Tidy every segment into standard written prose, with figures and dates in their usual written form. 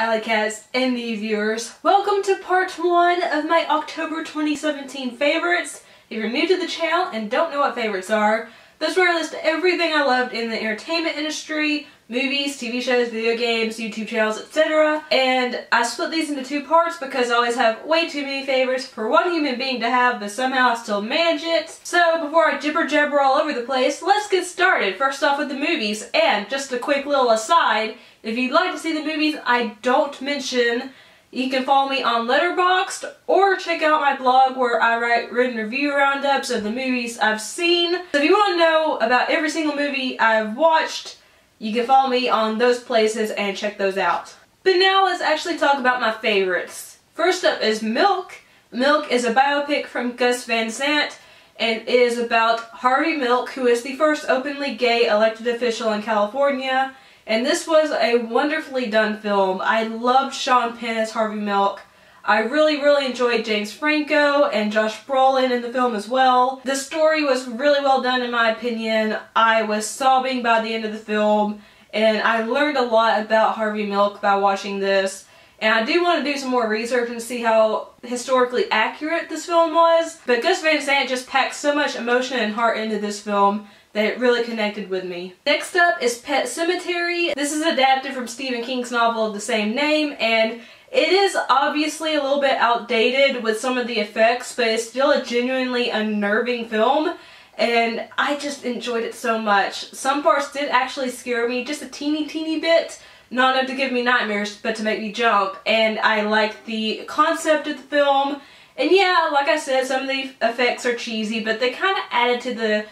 Alycats and the viewers. Welcome to part 1 of my October 2017 favorites. If you're new to the channel and don't know what favorites are, that's where I list everything I loved in the entertainment industry, movies, TV shows, video games, YouTube channels, etc. And I split these into 2 parts because I always have way too many favorites for one human being to have, but somehow I still manage it. So before I jibber jabber all over the place, let's get started. First off with the movies, and just a quick little aside, if you'd like to see the movies I don't mention, you can follow me on Letterboxd or check out my blog where I write written review roundups of the movies I've seen. So if you want to know about every single movie I've watched, you can follow me on those places and check those out. But now let's actually talk about my favorites. First up is Milk. Milk is a biopic from Gus Van Sant and is about Harvey Milk, who is the first openly gay elected official in California. And this was a wonderfully done film. I loved Sean Penn as Harvey Milk. I really enjoyed James Franco and Josh Brolin in the film as well. The story was really well done in my opinion. I was sobbing by the end of the film, and I learned a lot about Harvey Milk by watching this. And I do want to do some more research and see how historically accurate this film was. But Gus Van Sant just packed so much emotion and heart into this film that it really connected with me. Next up is Pet Sematary. This is adapted from Stephen King's novel of the same name, and it is obviously a little bit outdated with some of the effects, but it's still a genuinely unnerving film, and I just enjoyed it so much. Some parts did actually scare me just a teeny bit, not enough to give me nightmares, but to make me jump, and I liked the concept of the film. And yeah, like I said, some of the effects are cheesy, but they kind of added to the,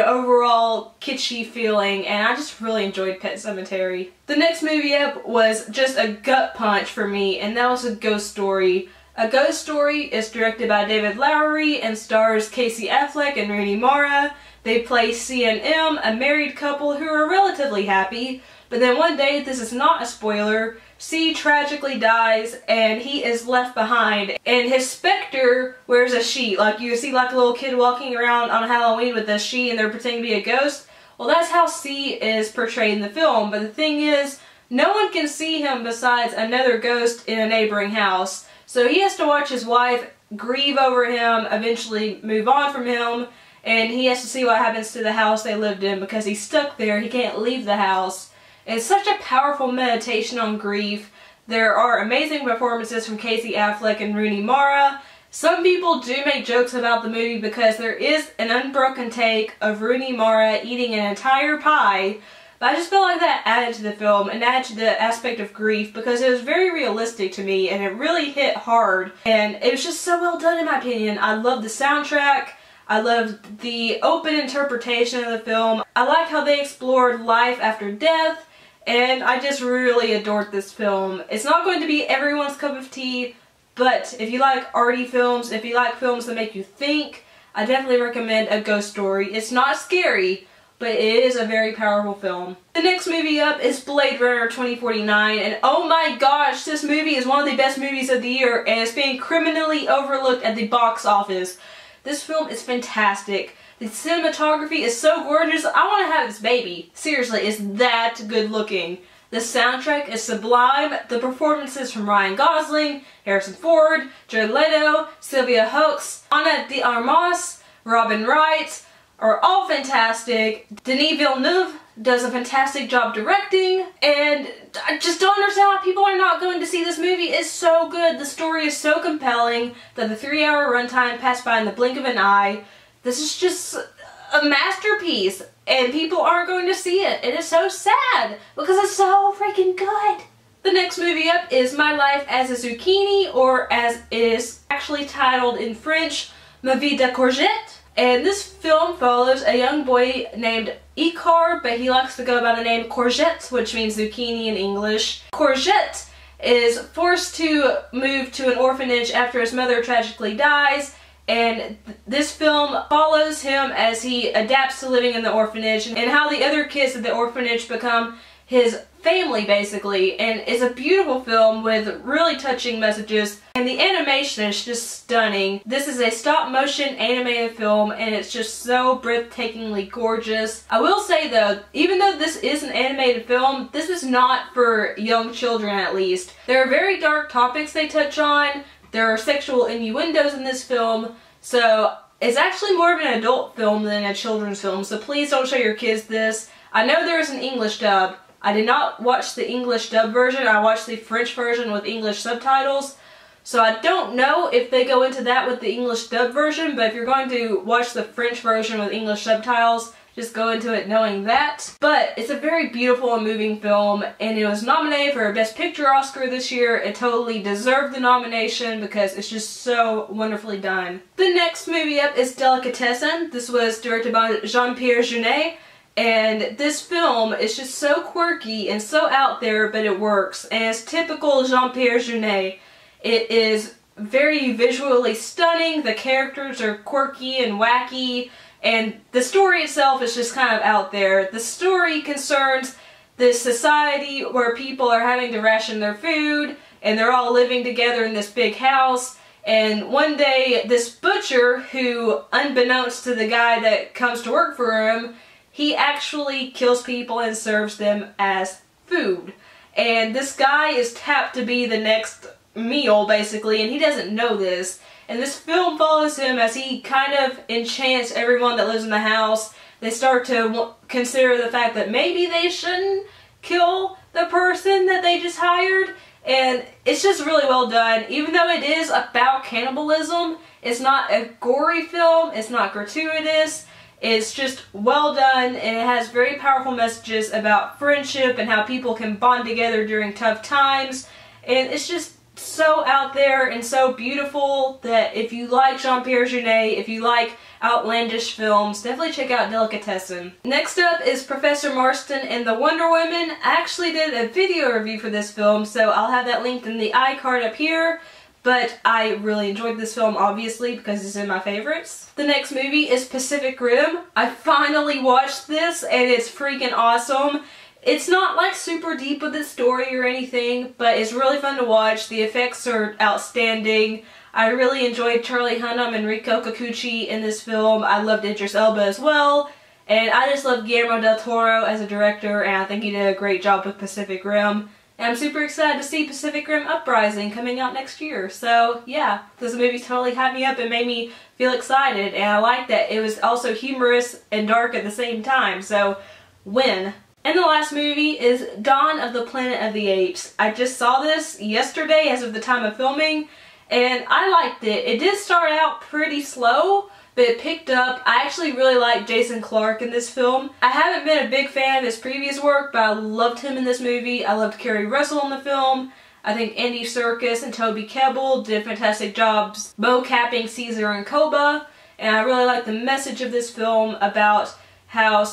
overall kitschy feeling, and I just really enjoyed Pet Sematary. The next movie up was just a gut punch for me, and that was A Ghost Story. A Ghost Story is directed by David Lowery and stars Casey Affleck and Rooney Mara. They play C and M, a married couple who are relatively happy, but then one day, this is not a spoiler, C tragically dies and he is left behind, and his specter wears a sheet. Like you see like a little kid walking around on Halloween with a sheet and they're pretending to be a ghost. Well, that's how C is portrayed in the film, but the thing is, no one can see him besides another ghost in a neighboring house. So he has to watch his wife grieve over him, eventually move on from him, and he has to see what happens to the house they lived in because he's stuck there, he can't leave the house. It's such a powerful meditation on grief. There are amazing performances from Casey Affleck and Rooney Mara. Some people do make jokes about the movie because there is an unbroken take of Rooney Mara eating an entire pie, but I just feel like that added to the film and added to the aspect of grief because it was very realistic to me and it really hit hard, and it was just so well done in my opinion. I loved the soundtrack. I loved the open interpretation of the film. I like how they explored life after death. And I just really adored this film. It's not going to be everyone's cup of tea, but if you like arty films, if you like films that make you think, I definitely recommend A Ghost Story. It's not scary, but it is a very powerful film. The next movie up is Blade Runner 2049, and oh my gosh, this movie is one of the best movies of the year, and it's being criminally overlooked at the box office. This film is fantastic. The cinematography is so gorgeous, I want to have this baby. Seriously, it's that good looking. The soundtrack is sublime. The performances from Ryan Gosling, Harrison Ford, Jared Leto, Sylvia Hoeks, Ana de Armas, Robin Wright are all fantastic. Denis Villeneuve does a fantastic job directing, and I just don't understand why people are not going to see this movie. It's so good. The story is so compelling that the 3-hour runtime passed by in the blink of an eye. This is just a masterpiece, and people aren't going to see it. It is so sad, because it's so freaking good. The next movie up is My Life as a Zucchini, or as it is actually titled in French, Ma Vie de Courgette. And this film follows a young boy named Icar, but he likes to go by the name Courgette, which means zucchini in English. Courgette is forced to move to an orphanage after his mother tragically dies, and this film follows him as he adapts to living in the orphanage and how the other kids at the orphanage become his family basically, and it's a beautiful film with really touching messages, and the animation is just stunning. This is a stop motion animated film and it's just so breathtakingly gorgeous. I will say though, even though this is an animated film, this is not for young children at least. There are very dark topics they touch on, there are sexual innuendos in this film, so it's actually more of an adult film than a children's film, so please don't show your kids this. I know there is an English dub. I did not watch the English dub version, I watched the French version with English subtitles. So I don't know if they go into that with the English dub version, but if you're going to watch the French version with English subtitles, just go into it knowing that. But it's a very beautiful and moving film, and it was nominated for a Best Picture Oscar this year. It totally deserved the nomination because it's just so wonderfully done. The next movie up is Delicatessen. This was directed by Jean-Pierre Jeunet. And this film is just so quirky and so out there, but it works. And it's typical Jean-Pierre Jeunet. It is very visually stunning, the characters are quirky and wacky, and the story itself is just kind of out there. The story concerns this society where people are having to ration their food, and they're all living together in this big house. And one day, this butcher, who, unbeknownst to the guy that comes to work for him, he actually kills people and serves them as food. And this guy is tapped to be the next meal, basically, and he doesn't know this. And this film follows him as he kind of enchants everyone that lives in the house. They start to consider the fact that maybe they shouldn't kill the person that they just hired. And it's just really well done. Even though it is about cannibalism, it's not a gory film, it's not gratuitous. It's just well done, and it has very powerful messages about friendship and how people can bond together during tough times. And it's just so out there and so beautiful that if you like Jean-Pierre Jeunet, if you like outlandish films, definitely check out Delicatessen. Next up is Professor Marston and the Wonder Woman. I actually did a video review for this film, so I'll have that linked in the iCard up here. But I really enjoyed this film, obviously, because it's in my favorites. The next movie is Pacific Rim. I finally watched this, and it's freaking awesome. It's not like super deep with the story or anything, but it's really fun to watch. The effects are outstanding. I really enjoyed Charlie Hunnam and Rico Kikuchi in this film. I loved Idris Elba as well. And I just love Guillermo del Toro as a director, and I think he did a great job with Pacific Rim. And I'm super excited to see Pacific Rim Uprising coming out next year. So yeah, this movie totally hyped me up and made me feel excited. And I like that it was also humorous and dark at the same time. So win. And the last movie is Dawn of the Planet of the Apes. I just saw this yesterday as of the time of filming, and I liked it. It did start out pretty slow, but it picked up. I actually really like Jason Clarke in this film. I haven't been a big fan of his previous work, but I loved him in this movie. I loved Kerry Russell in the film. I think Andy Serkis and Toby Kebbell did fantastic jobs mocapping Caesar and Koba. And I really like the message of this film about how,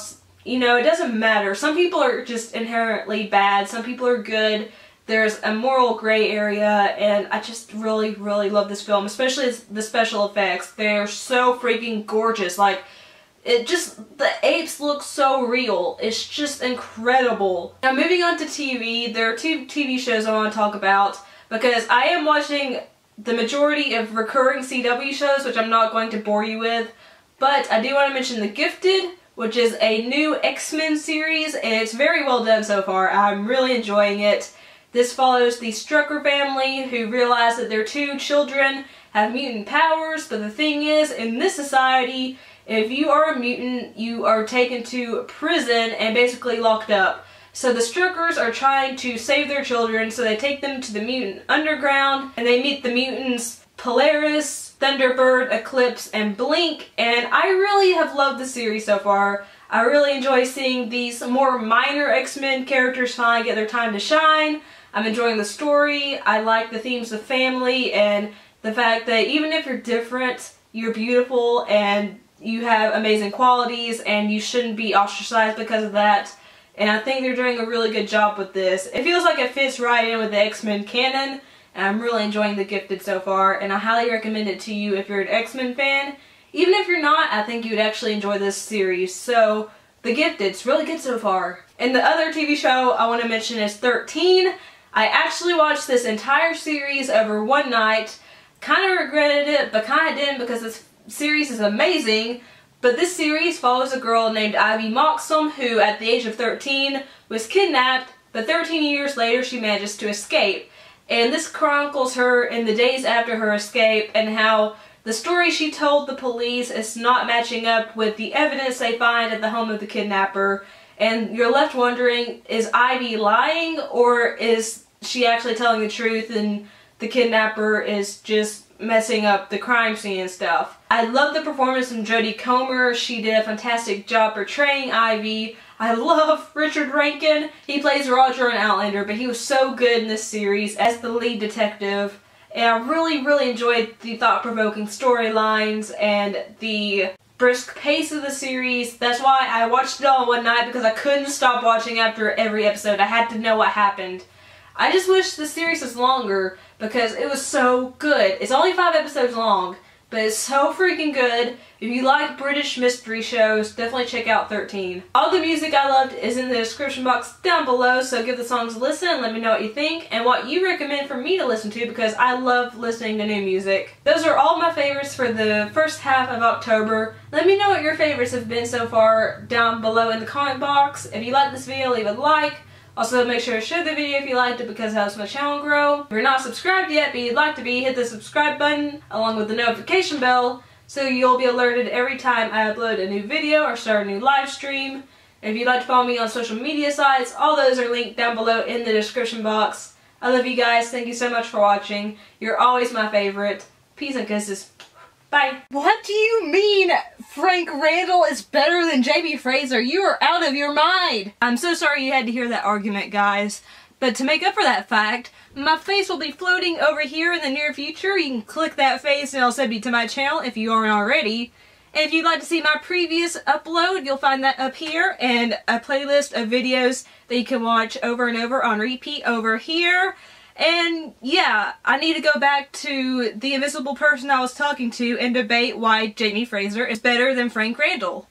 you know, it doesn't matter. Some people are just inherently bad. Some people are good. There's a moral gray area, and I just really, really love this film, especially the special effects. They're so freaking gorgeous. Like, the apes look so real. It's just incredible. Now, moving on to TV, there are two TV shows I want to talk about, because I am watching the majority of recurring CW shows, which I'm not going to bore you with, but I do want to mention The Gifted, which is a new X-Men series, and it's very well done so far. I'm really enjoying it. This follows the Strucker family, who realize that their two children have mutant powers, but the thing is, in this society, if you are a mutant, you are taken to prison and basically locked up. So the Struckers are trying to save their children, so they take them to the mutant underground, and they meet the mutants Polaris, Thunderbird, Eclipse, and Blink, and I really have loved the series so far. I really enjoy seeing these more minor X-Men characters finally get their time to shine. I'm enjoying the story. I like the themes of family and the fact that even if you're different, you're beautiful and you have amazing qualities and you shouldn't be ostracized because of that. And I think they're doing a really good job with this. It feels like it fits right in with the X-Men canon, and I'm really enjoying The Gifted so far, and I highly recommend it to you if you're an X-Men fan. Even if you're not, I think you would actually enjoy this series. So, The The Gifted. It's really good so far. And the other TV show I want to mention is 13. I actually watched this entire series over one night. Kind of regretted it, but kind of didn't because this series is amazing. But this series follows a girl named Ivy Moxham who, at the age of 13, was kidnapped, but 13 years later she manages to escape. And this chronicles her in the days after her escape and how the story she told the police is not matching up with the evidence they find at the home of the kidnapper. And you're left wondering, is Ivy lying or is she actually telling the truth and the kidnapper is just messing up the crime scene and stuff. I love the performance from Jodie Comer. She did a fantastic job portraying Ivy. I love Richard Rankin. He plays Roger in Outlander, but he was so good in this series as the lead detective. And I really enjoyed the thought-provoking storylines and the brisk pace of the series. That's why I watched it all in one night, because I couldn't stop watching after every episode. I had to know what happened. I just wish the series was longer because it was so good. It's only 5 episodes long, but it's so freaking good. If you like British mystery shows, definitely check out 13. All the music I loved is in the description box down below, so give the songs a listen and let me know what you think and what you recommend for me to listen to, because I love listening to new music. Those are all my favorites for the first half of October. Let me know what your favorites have been so far down below in the comment box. If you like this video, leave a like. Also, make sure to share the video if you liked it because it helps my channel grow. If you're not subscribed yet but you'd like to be, hit the subscribe button along with the notification bell so you'll be alerted every time I upload a new video or start a new live stream. If you'd like to follow me on social media sites, all those are linked down below in the description box. I love you guys. Thank you so much for watching. You're always my favorite. Peace and kisses. Bye. What do you mean Frank Randall is better than Jamie Fraser? You are out of your mind! I'm so sorry you had to hear that argument, guys. But to make up for that fact, my face will be floating over here in the near future. You can click that face and it'll send you to my channel if you aren't already. And if you'd like to see my previous upload, you'll find that up here, and a playlist of videos that you can watch over and over on repeat over here. And yeah, I need to go back to the invisible person I was talking to and debate why Jamie Fraser is better than Frank Randall.